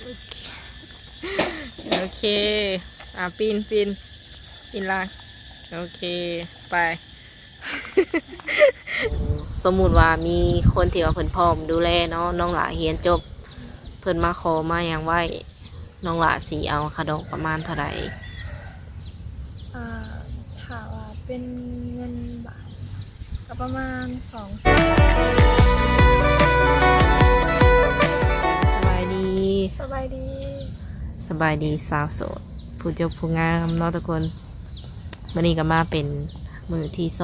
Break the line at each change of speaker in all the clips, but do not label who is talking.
โอเคปีนล่างโอเคไป สมมุติว่ามีคนที่ว่าเพิ่นพร้อมดูแลเนาะน้องหลาเรียนจบเพิ่นมาขอมาอย่างไว้น้องหลาสีเอาขะดอกประมาณเท่าไหร่
อ่าถามว่าเป็นเงินบาทก็ประมาณ200,000
สบายดี
สบายดี
สบายดีสาวโสดผู้เจ้าผู้งามเนาะทุกคนวันนี้ก็มาเป็นมือที่2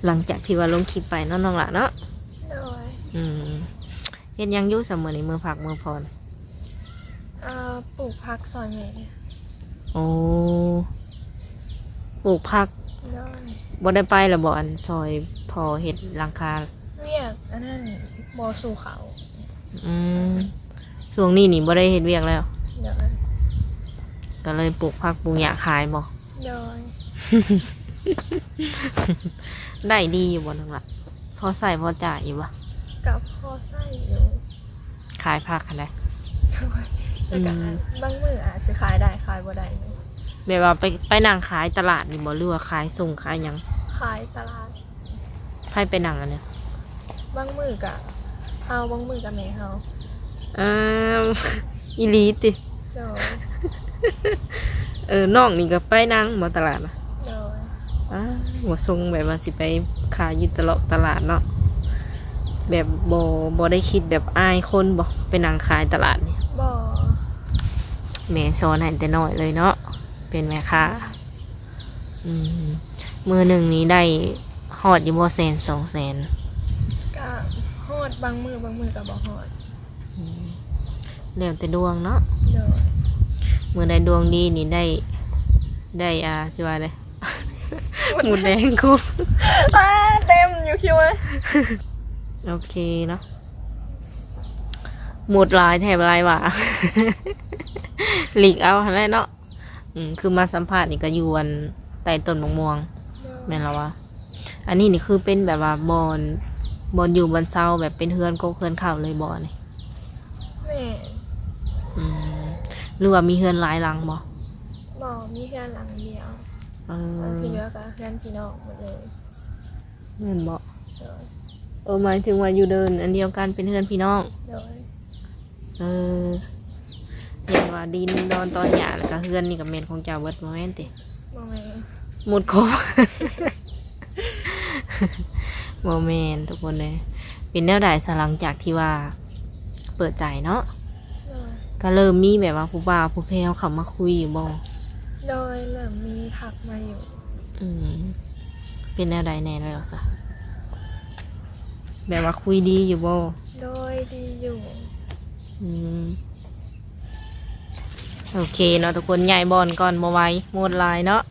หลังจากที่ว่าลงคลิปไปเนาะน้องหละเนาะ
โดย
เฮ็ดหยังอยู่เสมอในมือผักมือพร
ปลูกผักซอยแม่
โอ้ปลูกผัก
โดย
บ่ได้ไปละบ่อันซอยพอเฮ็ดหลังคา
เวียกอันนั้นบ่สู่เขา
ช่วงนี้นี่บ่ได้เฮ็ดเวียกแล้ว
โดย
ก็เลยปลูกผักปลูกหญ้าขายบ่
โดย
ได้ดีอยู่บ่น้องหละพอใส่พอจ่ายอยู่บ่
กับพอใส่อยู่
ขายผักคั่นได้
โดยแล้วก็บางมื้ออาจสิขายได้ขายบ่ได้
แบบว่าไปนั่งขายตลาดนี่บ่หรือว่าขายส่งขายหยัง
ขายตลาด
ไผไปนั่งอันเนี้ย
บางมื้อก็เฮาบางมื้อก็แม่เฮา
อ้าว อีหลีติ
โดย
น้องนี่ก็ไปนั่งบ่ตลาดนะ
โดย
หัวทรงแบบว่าสิไปขายอยู่ตลาดเนาะแบบบ่ได้คิดแบบอายคนบ่ไปนั่งขายตลาดนี่
บ่
แม่สอนให้แต่น้อยเลยเนาะเป็นแม่ค้ามือหนึ่งนี้ได้ฮอดอยู่บ่100,000 200,000
ก็ฮอดบางมื้อก็บ่ฮอด
แล้วแต่ดวงเนาะ
โดย
มือใดดวงดีนี่ได้สิว่าเลย หมุดแดงคุบ
เต็มอยู่คิดว่า
โอเคเนาะหมุดหลายแถบหลายหว่า หลีกเอาหั่นแหละเนาะคือมาสัมภาษณ์นี่ก็อยู่วันใต้ต้นมะม่วงแม่นแล้ววะอันนี้นี่คือเป็นแบบว่าบอนอยู่บนเซาแบบเป็นเฮือนโกเฮือนข้าวเลยบอนี่
แม่
หรือว่ามีเฮือนหลายหลังบ่
บ่มีแค่หลังเดียวที่เหลือก็เพื่อนพี่น้องหมดเลย
เฮือนบ่
โดย
หมายถึงว่าอยู่เดินอันเดียวกันเป็นเฮือนพี่น้อง
โดย
เห็นว่าดินดอนตอนหยาแล้วก็เฮือนนี่ก็แม่นของเจ้าเบิดบ่แม่นติ
บ่แม่
หมดครบ บ่แม่นทุกคนเลยเป็นแนวใดซะหลังจากที่ว่าเปิดใจเนาะ
โดย
ก็เริ่มมีแบบว่าผู้บ่าวผู้แพรวเข้ามาคุยอยู่บ่
โดยเริ่มมีทักมาอยู่
เป็นแนวใดแน่แล้วซะแบบว่าคุยดีอยู่บ่
โดยดีอยู่
โอเคเนาะทุกคนใหญ่บอลก่อนบ่ไหว้หมดลายเนาะ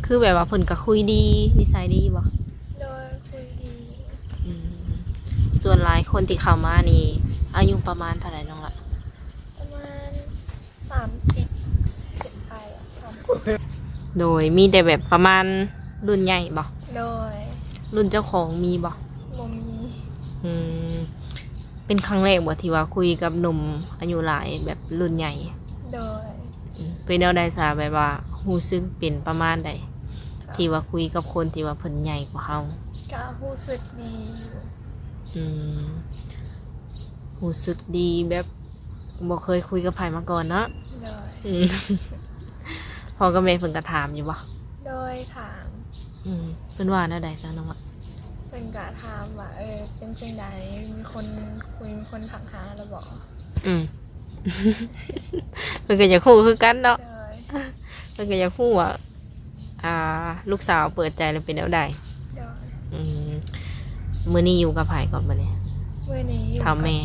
คือแบบว่าเพิ่นก็คุยดีนิสัยดีบ่
โดยคุยดี
ส่วนหลายคนที่เข้ามานี่อายุประมาณเท่าไหร่น้องละ
ประมาณ30ขึ้นไปอ่ะ30
โดยมีแต่แบบประมาณรุ่นใหญ่บ่
โดย
รุ่นเจ้าของมีบ่
บ่มี
เป็นครั้งแรกบ่ที่ว่าคุยกับหนุ่มอายุหลายแบบรุ่นใหญ่
โดย
เป็นแนวใดซะแบบว่ารู้สึกเป็นประมาณใดที่ว่าคุยกับคนที่ว่าเพิ่นใหญ่กว่าเฮา
ก็รู้สึกดีอยู่
รู้สึกดีแบบบ่เคยคุยกับไผมาก่อนเนาะ
โดย
พ่อกับแม่เพิ่นก็ถามอยู่บ่
โดยถาม
เพิ่นว่าแนวใดซะน้องละ
เป็นกะถามว่าเป็นจังใดมีคนคุยมีคนถามหาแล้วบอก
เพิ่นก็อยากฮู้คือกันเนาะ
โดย
เพิ่นก็อยากฮู้ว่าลูกสาวเปิดใจแล้วเป็นแนวใด
โดย
มื้อนี้อยู่กับไผก่อนบัดนี้
เมื่อนี้อยู่
เฒ่าแม่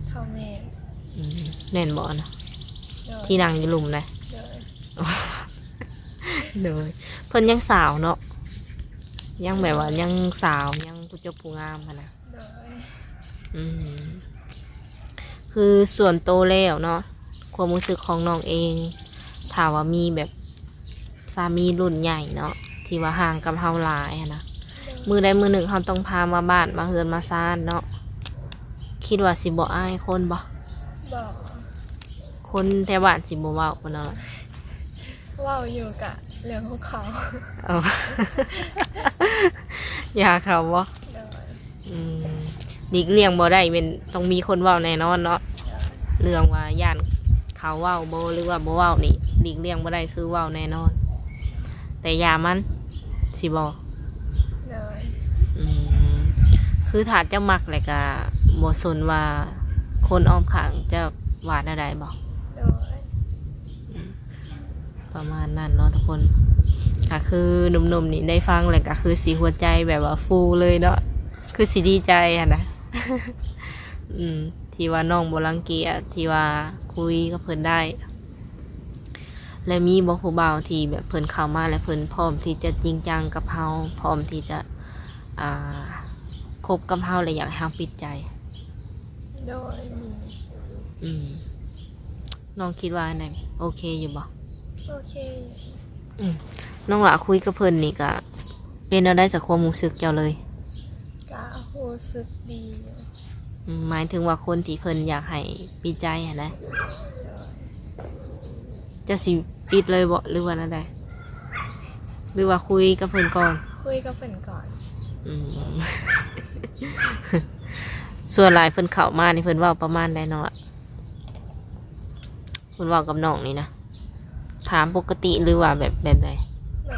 เท่าแม่
แม่นบ่นะ
โดย
ที่นั่งอยู่หลุมนะ
โดย
เด้อเพิ่นยังสาวเนาะยังแบบว่ายังสาวยังผู้เจ้าผู้งามหั้นนะ
โดย
คือส่วนโตวแล้วเนาะความรู้สึกของน้องเองถามว่ามีแบบสามีรุ่นใหญ่เนาะที่ว่าห่างกับเฮาหลายอะนะ มือใดมือหนึ่งเขาต้องพามาบ้านมาเฮือนมาซ่านเนาะคิดว่าสิบ่อายคนบ่
บอก
คนแถวบ้านสิบ่เว้าปานนั้นล่ะ
เว่าอยู่กะเรื่องของเขา
เอา อย่าเขาบ่
โดย
อืมหลีกเลี่ยงบ่ได้เป็นต้องมีคนเว้าแน่นอนเนาะเรื่องว่าย่านเขาเว้าบ่หรือว่าบ่เว้านี่หลีกเลี่ยงบ่ได้คือเว้าแน่นอน แต่อย่ามันสิบ่
โดย
อืมคือถ้าเจ้ามักแหละก็บ่สนว่าคนอ้อมข้างจะว่าแนวใดบ่
โดย
ประมาณนั้นเนาะทุกคนก็คือหนุ่มๆนี่ได้ฟังเลยก็คือสีหัวใจแบบว่าฟูเลยเนาะคือสีดีใจอะนะ ที่ว่าน้องบ่รังเกียจที่ว่าคุยกับเพิ่นได้ และมีบ่ผู้บ่าวที่แบบเพิ่นเข้ามาและเพิ่นพร้อมที่จะจริงจังกับเฮาพร้อมที่จะอ่าคบกับเฮาและอยากให้เฮาปิดใจ
โดยมี
อืมน้องคิดว่าอันไหนโอเคอยู่บ่
โอเค
น้องหละคุยกับเพิ่นนี่ก็เป็นเอาได้สักความรู้สึกเจ้าเลย
กะรู้สึกดีอยู่
หมายถึงว่าคนที่เพิ่นอยากให้ปิดใจอะนะจะสิปิดเลยบ่หรือว่านั่นใดหรือว่าคุยกับเพิ่นก่อน
คุยกับเพิ่นก่อน
อืม ส่วนหลายเพิ่นเข้ามานี่เพิ่นเว้าประมาณใดน้องละเพิ่นเว้ากับน้องนี่นะถามปกติหรือว่าแบบใด
แบ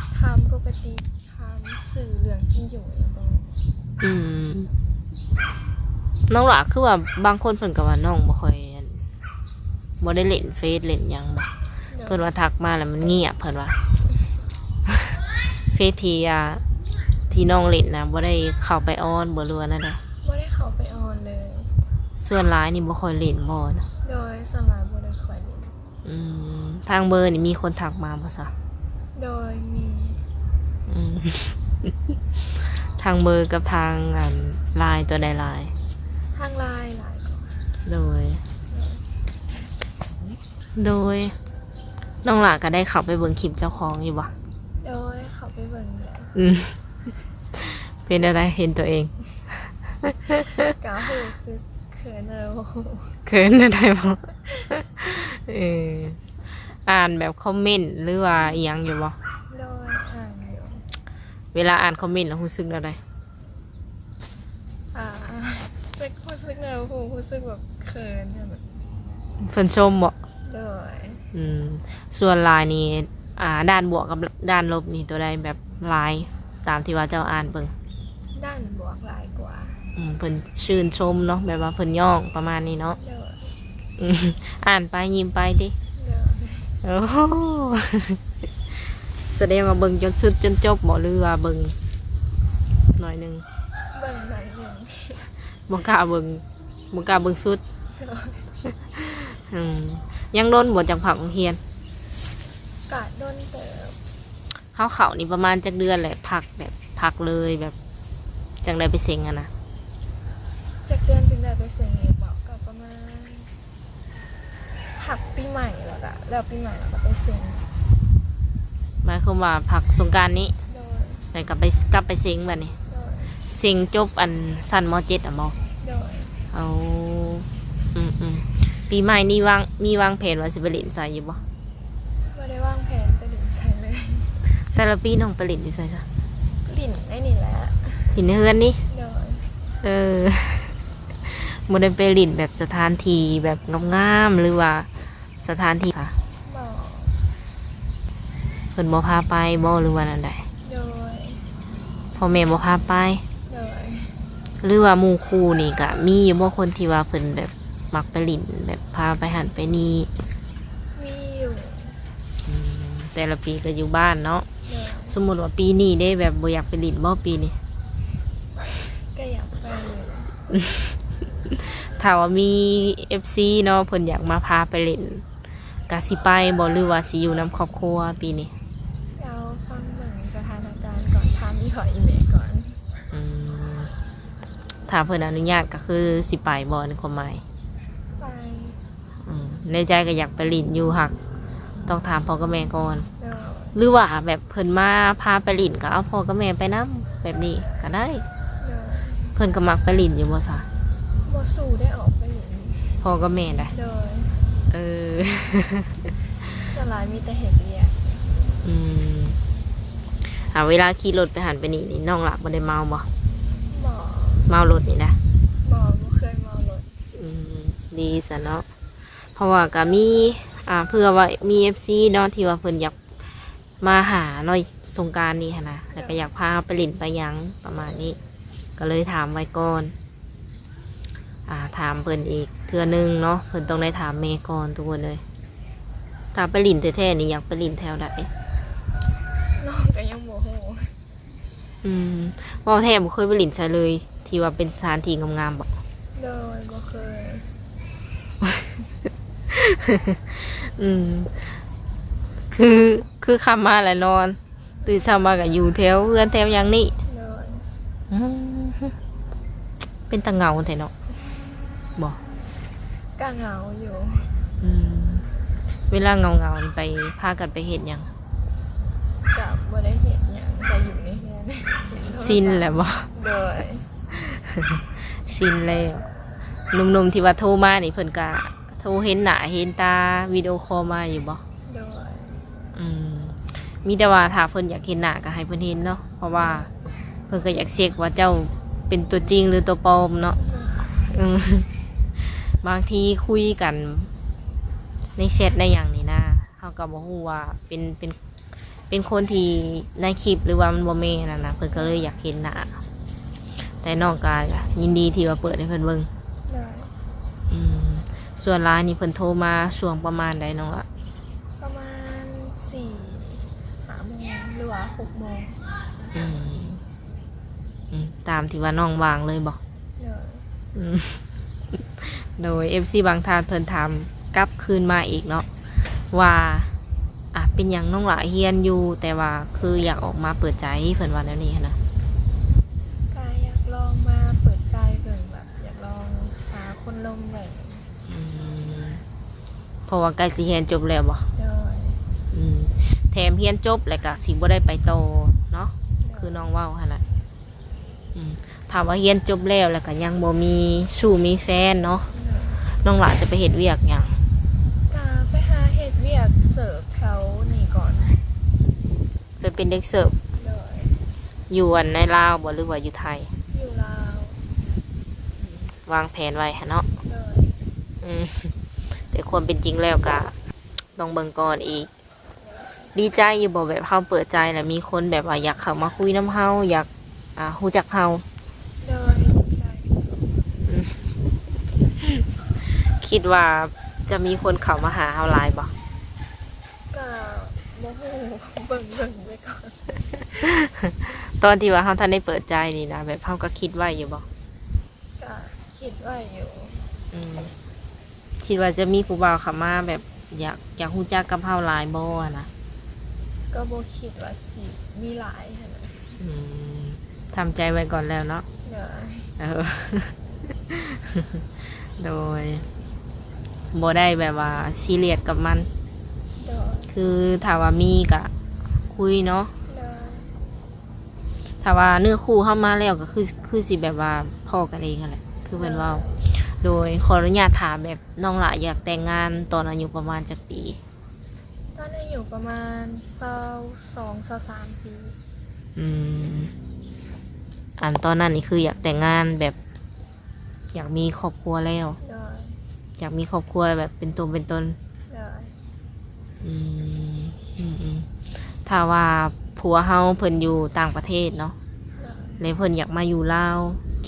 บทำปกติทำสื่อเรื่องที่อยู่อย่างตรงนี้
อืมน้องหละคือว่าบางคนเพิ่นก็ว่าน้องบ่ค่อยอั่นบ่ได้เล่นเฟซเล่นหยังบ่ เพิ่นว่าทักมาแล้วมันเงียบเพิ่นว่า เฟซที่น้องเล่นนะบ่ได้เข้าไปออนบ่รู้ว่านั่นแหละ
ไม่ได้เข้าไปออนเลย
ส่วนหลายนี่บ่ค่อยเล่นบ่นะ
โดยสมายบ่ได้ค่อยเล่น
ทางเบอร์นี่มีคนทักมาบ่ซะ
โดยมี
อืม ทางเบอร์กับทางไลน์ตัวใดไลน์
ทางไลน์หลายกว่า
โดย โดยน้องหลาก็ได้เข้าไปเบิ่งคลิปเจ้าของอยู่บ่
โดยเขาไปเบิ่งแล้ว
อืม เป็นอะไรเห็นตัวเอง
กะรู้สึกเขินเลยโอ้โห
เขินอะไรบ่เอออ่านแบบคอมเมนต์หรือว่าอีหยังอยู่บ่
โดยอ่านอยู่
เวลาอ่านคอมเมนต์แล้วรู้สึกอะไร
อ่าจะรู้สึกเลยโอ้โหรู้สึกแบบเขินเนี่ยแบบ
เพิ่นชมบ่
โดย
ส่วนลายนี่ด้านบวกกับด้านลบนี่ตัวใดแบบลายตามที่ว่าเจ้าอ่านเบิ่ง
ด้านบวกหลายกว่า
เพิ่นชื่นชมเนาะแบบว่าเพิ่นย่องประมาณนี้เนาะ
โดย
อืมอ่านไปยิ้มไปติ
โดย
โอ้โห แสดงว่าเบิ่งจนสุดจนจบบ่หรือว่าเบิ่งหน่อยหนึง
เบิ่งหน่อยหนึ่ง
บ่กล้าเบิ่งบ่กล้าเบิ่งสุด
โดย
อืมยังโดนบ่จังผักโรงเรียน
กะโดนเติบ
เขานี่ประมาณจักเดือนแหละพักแบบพักเลยแบบจังได้ไปเซ็งอะนะ
จากเดือนจึงได้ไปเสียงเอกบอกกับประมาณหักปีใหม่แล้วกะแล้วปีใหม่แล้วก็ไปเสียง
หมายความว่าพักสงกรารนี้
โดย
แต่กลับไปเซ็งแบบนี้
โดย
เซ็งจบอันสั้นมเจ็ดอ่ะบอ
โดย
เอาปีใหม่นี่มีวางแผนว่าสิไปเล่นใส่อยู่บ่
ไม่ได้วางแผนไปดิ่นใช้เลย
แต่ละปีน้องไปเล่นอยู่ใส่จ้ะ
ดิ่นได้นี่แหละ
หินเฮือนนี่
โดย
เออ บ่ได้ไปเล่นแบบสถานที่แบบงามๆหรือว่าสถานที่ค่ะ
บอก
เพิ่นบ่พาไปบ่หรือว่านั่นใด
โดย
พ่อแม่บ่พาไป
โดย
หรือว่าหมู่คู่นี่ก็มีอยู่บ่คนที่ว่าเพิ่นแบบมักไปเลินแบบพาไปหันไปนี่
มีอยู่
แต่ละปีก็อยู่บ้านเนาะ
โดย
สมมุติว่าปีนี้ได้แบบบ่อยากไปเลินบ่ปีนี้
ก็อยากไปอยู่
ถ้าว่ามี FC เนาะเพิ่นอยากมาพาไปเล่นก็สิไปบ่หรือว่าสิอยู่นํครอบครัวปีนี้
เอาฟังเหมือนสถานการณ์ก่อนทำอีหอยอีเมลก่อน
อืมถ้าเพิ่นอนุญาตก็คือสิไปบ่ในความหมาย
ไป
ในใจก็อยากไปเลินอยู่หักต้องถามพ่อกับแม่ก่อน
โดย
หรือว่าแบบเพิ่นมาพาไปลินก็เอาพ่อกับแม่ไปนํแบบนี้ก็ได้
โดย
เพิ่นก็มักไปลินอยู่บ่ซะ
บ่สู่ได้ออกไปเห็น
พ่อกับแม่ได้
โดย
เออ
ส่วนหลายมีแต่เห็ดเวียก
อืมเวลาขี่รถไปหันไปนี่น้องหลับบ่ได้เมาบ่
บ่
เมารถนี่นะ
บ่เคยเมารถ
อืมดีซะเนาะเพราะว่าก็มีเพื่อว่ามี FC เนาะที่ว่าเพิ่นอยากมาหาเนาะสงกรานต์นี่หั้นนะแล้วก็อยากพาไปเลินไปหยังประมาณนี้ ก็เลยถามไว้ก่อนถามเพิ่นอีกเทื่อนึงเนาะเพิ่นต้องได้ถามแม่ก่อนทุกคนเลยถ้าไปเลินแท้ๆนี่อยากไปเลินแถวใด
น้องก็ยังบ่ฮู้
ว่าแท้บ่เคยไปเลินใช่เลย ที่ว่าเป็นสถานที่งามๆบ่
โดยบ่เคย
อืมคือคำมาแหละนอนตื่นเช้ามาก็อยู่แถวเพื่อนแถวอย่างนี้
โดย
อืมเป็นตะเหงาแท้เนาะบ่
ก็เหงาอยู่
อืมเวลาเหงาๆนี่ไปพากันไปเฮ็ดหยัง
ก็บ่ได้เห็นหยังก็อยู่ในเรือน
ชินแหละบ่
โดย
ชินแล้วหนุ่มๆที่ว่าโทรมานี่เพิ่นก็โทรเห็นหน้าเห็นตาวิดีโอคอลมาอยู่บ่
โดย
อืมมีแต่ว่าถ้าเพิ่นอยากเห็นหน้าก็ให้เพิ่นเห็นเนาะเพราะว่าเพิ่นก็อยากเช็คว่าเจ้าเป็นตัวจริงหรือตัวปลอมเนาะอืมบางทีคุยกันในแชทในอย่างนี้นะเฮาก็บ่ฮู้ว่าเป็นคนที่ในคลิปหรือว่ามันบ่แม่นนั่นน่ะเพิ่นก็เลยอยากเห็นหน้าแต่น้องก็ยินดีที่ว่าเปิดให้เพิ่นเบิ่ง
โดย
อืมส่วนร้านนี่เพิ่นโทรมาช่วงประมาณใดน้องละ
ประมาณ4-5 โมงหรือว่า6 โมง
อืมตามที่ว่าน้องวางเลยบอก
โดย
โดย FC บางทานเพิ่นถามกลับคืนมาอีกเนาะว่าเป็นอย่างน้องหละเฮียนอยู่ แต่ว่าคืออยากออกมาเปิดใจเพิ่นว่าแนวนี้หั้นนะ
ก็อยากลองมาเปิดใจเบิ่งแบบอยากลองหาคนลงเบิ่ง
อืมเพราะว่าใกล้สิเฮียนจบแล้วบ่
โดย
อืมแถมเฮียนจบแล้วก็สิบ่ได้ไปโตอเนาะคือน้องเว้าหั่นน่ะถามว่าเฮียนจบแล้วก็ยังบ่มีสู่มีแฟนเนาะน้องหละจะไปเฮ็ดเวียกหยัง
ก็ไปหาเฮ็ดเวียกเสิร์ฟแถวนี่ก่อน
ไปเป็นเด็กเสิร์ฟ
โดย
อยู่ในลาวบ่หรือว่าอยู่ไทย
อยู่ลาว
วางแผนไว้ฮะเนาะ
โดย
อืมแต่ความเป็นจริงแล้วก็ต้องเบิ่งก่อนอีก ดีใจอยู่บ่แบบเฮาเปิดใจแล้วมีคนแบบว่าอยากเข้ามาคุยน้ำเฮาอยากรู้จักเฮา
โดยดีใจ
คิดว่าจะมีคนเข้ามาหาเฮาหลายบ่
ก็บ่ฮู้เบิ่งไว้ก่อน
ตอนที่ว่าเฮาทันได้เปิดใจนี่นะแบบเฮาก็คิดไว้อยู่บ่
ก็คิดไว้อยู่
อืมคิดว่าจะมีผู้บ่าวเข้ามาแบบอยากรู้จักกับเฮาหลายบ่อะนะ
ก็บ่คิดว่าสิมีหลายหั่นน่ะ
อืมทำใจไว้ก่อนแล้วเนาะ
โดย
เออ โดยบ่ได้แบบว่าซีเรียสกับมัน
โดย
คือถ้าว่ามีก็คุยเนาะ
โดย
ถ้าว่าเนื้อคู่เข้ามาแล้วก็คือสิแบบว่าพ่อกันเองนั่นแหละคือเพิ่นเว้าโดยขออนุญาตถามแบบน้องหละอยากแต่งงานตอนอายุประมาณจักปี
ตอนนี้อยู่ประมาณ22-23 ปี
อืมอันตอนนั้นนี่คืออยากแต่งงานแบบ อยากมีครอบครัวแล้ว
โดย
อยากมีครอบครัวแบบเป็นตัวเป็นตน
โดย
อืมถ้าว่าผัวเฮาเพิ่นอยู่ต่างประเทศเนาะ
โดย
เลยเพิ่นอยากมาอยู่ลาว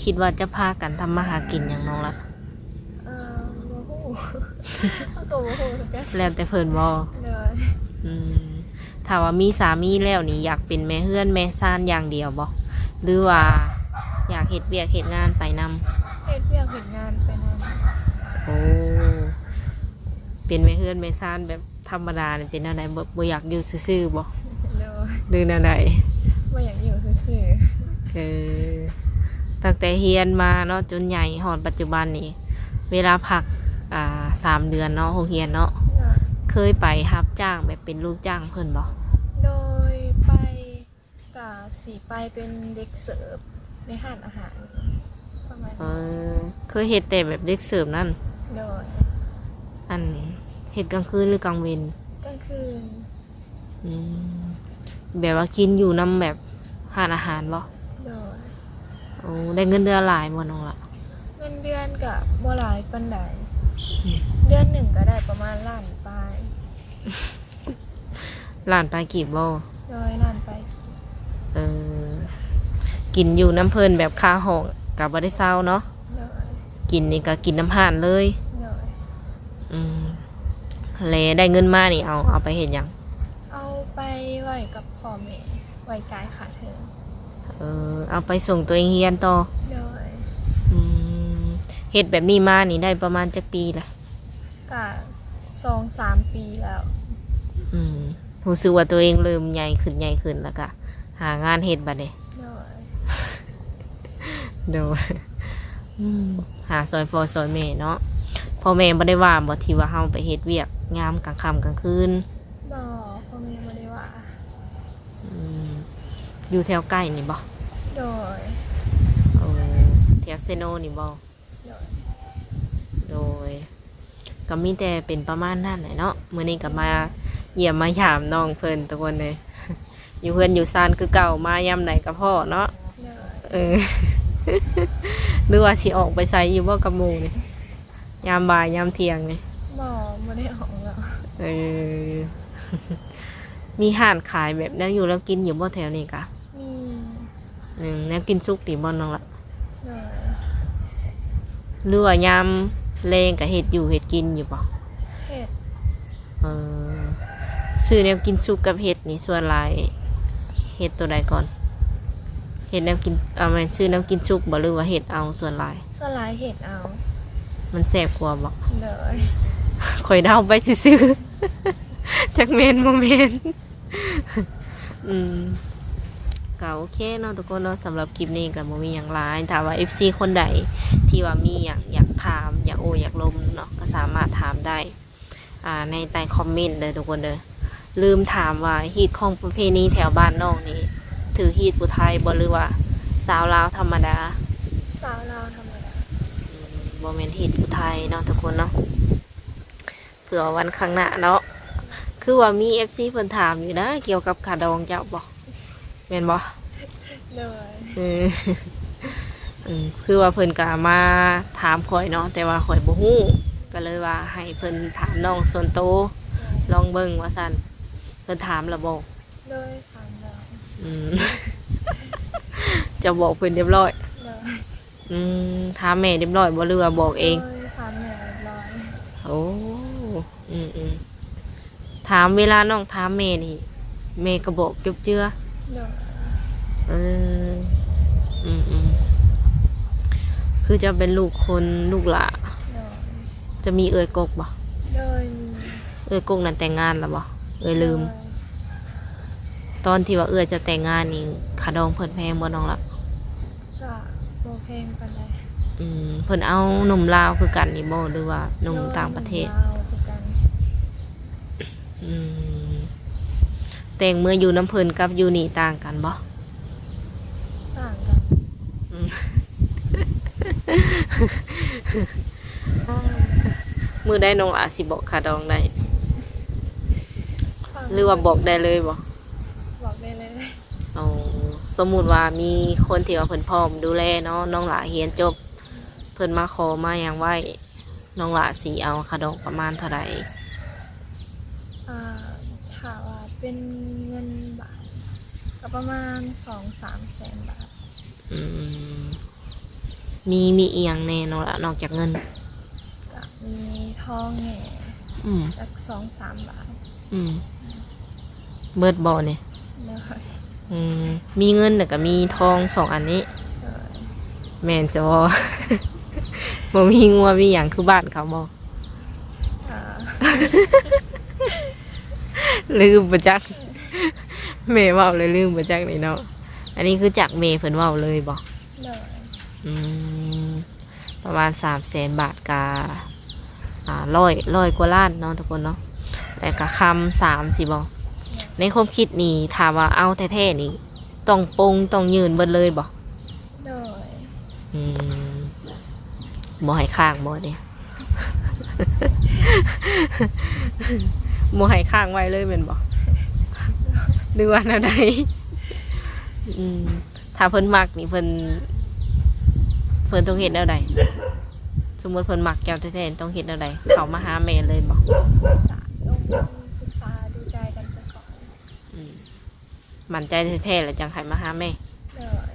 คิดว่าจะพากันทำมาหากินอย่างน้องละ
บ่ฮู้ ก็บ่ฮู้คือกัน
แล้วแต่เพิ่นบ่
โดย
ถ้าว่ามีสามีแล้วนี่อยากเป็นแม่เฮือนแม่ซ่านอย่างเดียวบ่หรือว่าอยากเฮ็ดเวียกเฮ็ดงานไปนำ
เฮ็ดเวียกเฮ็ดงานไปนำ
โอ้เป็นแม่เฮือนแม่ซ่านแบบธรรมดานี่เป็นแนวใดบ่อยากอยู่ซื่อๆบ่
โดย
หรือแนวใด
บ่อยากอยู่ซื่อ
ตั้งแต่เฮียนมาเนาะจนใหญ่หอดปัจจุบันนี่เวลาพัก3 เดือนเนาะโรงเรียนเนาะ
ๆโดย
เคยไปรับจ้างแบบเป็นลูกจ้างเพิ่นบ่
โดย กะสีไปเป็นเด็กเสิร์ฟในห้านอาหารประมาณ
เอ
นี้
อเคยเฮ็ดแต่แบบเด็กเสิร์ฟนั่น
โดย
อันเฮ็ดกลางคืนหรือกลางเวร
กลางคืน
อืมแบบว่ากินอยู่นำแบบร้านอาหารบ่
โดย
โอ้ได้เงินเดือนหลายบ่น้องละ
เงินเดือนกับบ่หลายปานใดเดือนหนึ่งก็ได้ประมาณล้านปลาย
ร้านปลากีบบ่
โดยล้านไปลาย
เออกินอยู่น้ำเพิ่นแบบค่าห้องก็บ่ได้เซาเนาะ
โดย
กินนี่ก็กินน้ำห่านเลย
โดย
อืมแล้วได้เงินมานี่เอาไปเฮ็ดหยัง
เอาไปไว้กับพ่อแม่ไว้จ่ายค่าเทอม
เอาไปส่งตัวเองเรียนต่อ
โดย
อืมเฮ็ดแบบนี้มานี่ได้ประมาณจักปีละ
ก็2-3 ปีแล้ว
อืมรู้สึกว่าตัวเองเริ่มใหญ่ขึ้นแล้วก็หางานเฮ็ดบัดนี้
โดย
โดยหาซอยพ่อซอยแม่เนาะพ่อแม่บ่ได้ว่าบ่ที่ว่าเฮาไปเฮ็ดเวียกยามกลางค่ำกลางคืน
บ่พ่อแม่บ่ได้ว่า
อืมอยู่แถวใกล้นี่บ่
โดย
เออแถวเซโนนี่บ่
โดย
โดยก็มีแต่เป็นประมาณนั้นแหละเนาะมื้อนี้ก็มาเยี่ยมมายามน้องเพิ่นทุกคนเลย อยู่เพื่อนอยู่ซานคือเก่ามายามไหนก็พ่อเนาะ
โดย
เออ หรือว่าสิออกไปใส่อยู่บ่กับหมู่นี่ยามบ่ายยามเที่ยงนี่
บ่ได้ออกแล้ว
เออ มีห้านขายแบบแนวอยู่แล้วกินอยู่บ่แถวนี้กะ
มี
แนวกินสุกดีบ่น้องละ
โดย
หรือว่ายามแลงก็เฮ็ดอยู่เฮ็ดกินอยู่บ่
เฮ็ด
เออซื้อแนวกินสุกกับเห็ดนี่ส่วนหลายเห็ดตัวใดก่อนเห็ดแนวกินแม่นซื้อแนวกินสุกบ่หรือว่าเห็ดเอาส่วนหลาย
สลายเฮ็ดเอา
มันแซ่บกว่าบ่
โดย
ข่อยเดาไปซื่อๆ จักแม่นบ่แม่น อืมก็โอเคเนาะทุกคนเนาะสำหรับคลิปนี้ก็บ่มีหยังหลายถ้าว่า FC คนใดที่ว่ามีอยากถามอยากโออยากลมเนาะก็สามารถถามได้ในใต้คอมเมนต์เลยทุกคนเลยลืมถามว่าฮีตของประเพณีแถวบ้านน้องนี่ถือฮีตผู้ไทยบ่หรือว่าสาวลาวธรรมดา
สาวลาวธรรมดา
บ่แม่นฮีตผู้ไทยเนาะทุกคนเนาะเผื่อวันข้างหน้าเนาะคือว่ามี FC เพิ่นถามอยู่นะเกี่ยวกับขาดองเจ้าบ่แม่นบ่
โดย
เออ คือว่าเพิ่นก็มาถามข่อยเนาะแต่ว่าข่อยบ่ฮู้ก็เลยว่าให้เพิ่นถามน้องส่วนโตวลองเบิ่งว่าซั่นเพิ่นถามแล้วบ่
โดยถามแล้ว
อืม จะบอกเพิ่นเรียบร้อย
โดย
ถามแม่เรียบร้อยบ่หรือว่าบอกเอง
โดยถามแม่เรียบร้อย
โอ้ถามเวลาน้องถามแม่นี่แม่ก็บอกจบเจือ
โดย
เออคือจะเป็นลูกคนลูกหล่า
โดย
จะมีเอ่ยกกบ่
โดยมี
เอ่ยกกนั้นแต่งงานแล้วบ่เอ่ยลืม ตอนที่ว่าเอ่ยจะแต่งงานนี่ขาดองเพิ่นแพงบ่น้องละ
ก็โบเพลงปานใด
เพิ่นเอาหนุ่มลาวคือกันนี่บ่หรือว่าหนุ่มต่างประเทศ
โดยลาวคือกัน
แต่งเมื่ออยู่น้ำเพิ่นกับอยู่นี่ต่างกันบ่
ต่างกัน
มือได้น้องอาจสิบอกขาดองได้หรือว่าบอกได้เลยบ่
บอกได้เลย
เอาสมมุติว่ามีคนที่ว่าเพิ่นพร้อมดูแลเนาะน้องหลาเรียนจบ เพิ่นมาขอมาหยังไว้น้องหลาสิเอาขาดองประมาณเท่าใด
ถามว่าเป็นเงินบาทก็ประมาณ 2-3 แสนบาท
มีอีหยังแน่น้องละนอกจากเงิน
จะมีทองแหน่
อืม
สัก2-3 บาท
เบิดบ่เนี่ย
เลย
มีเงินแต่ก็มีทองสองอันนี้
เลย
แม่นจะบ่ บ่มีงัวมีหยังคือบ้านเขาบ่
อ่า
ลืมบ่จัก แม่เว้าเลยลืมบ่จักนี่เนาะอันนี้คือจากแม่เพิ่นเว้าเลยบ่
เลย
ประมาณ300,000 บาทการ้อยกว่าล้านเนาะทุกคนเนาะแต่ก็คำ3สิบ่ในความคิดนี่ถามว่าเอาแท้ๆนี่ ต้องปงต้องยืนเบิดเลยบ่
โดย
อืมบ่ให้ข้างบ่เนี่ย บ่ให้ข้างไว้เลยแม่นบ่หรือว่าแนวใดอืมถ้าเพิ่นมักนี่เพิ่นต้องเฮ็ดแนวใดสมมุติเพิ่นมักแก้วแท้ๆต้องเฮ็ดแนวใดเข้ามาหาแม่เลยบ่
จะลงศึกษาดูใจกันไปก่อน
อืมมั่นใจแท้ๆแล้วจังให้มาหาแม่
โดย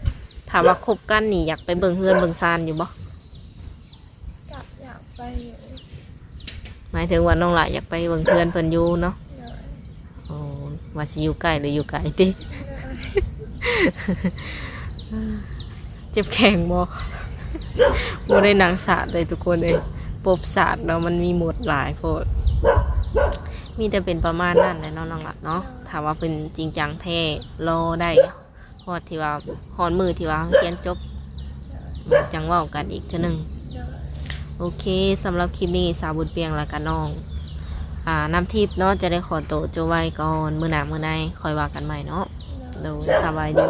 ถ้าว่าคบกันนี่อยากไปเบิ่งเฮือนเบิ่งซานอยู่บ่
กะอยากไปอยู่
หมายถึงว่าน้องหลายอยากไปเบิ่งเฮือนเพิ่นอยู่เนาะ
โดย
โอ้ว่าสิอยู่ใกล้หรืออยู่ไกลติ เจ็บแข้งบ่ บ่ได้นางศาสตร์เลยทุกคนเอ้ยปบศาสตร์เนาะมันมีหมดหลายโพดมีแต่เป็นประมาณนั้นแหละเนาะน้องหลักเนาะถ้าว่าเป็นจริงจังแท้รอได้ฮอดที่ว่าฮอดมือที่ว่าเรียนจบจังเว้ากันอีกเทื่อหนึง
โดย
โอเคสำหรับคลิปนี้สาวบุญเปียงและกันน้องน้ำทิพย์เนาะจะได้ขอโตวโจไว้ก่อนมื้อหน้ามื้อในคอยว่ากันใหม่เนาะ
โดย
โดยสบายดี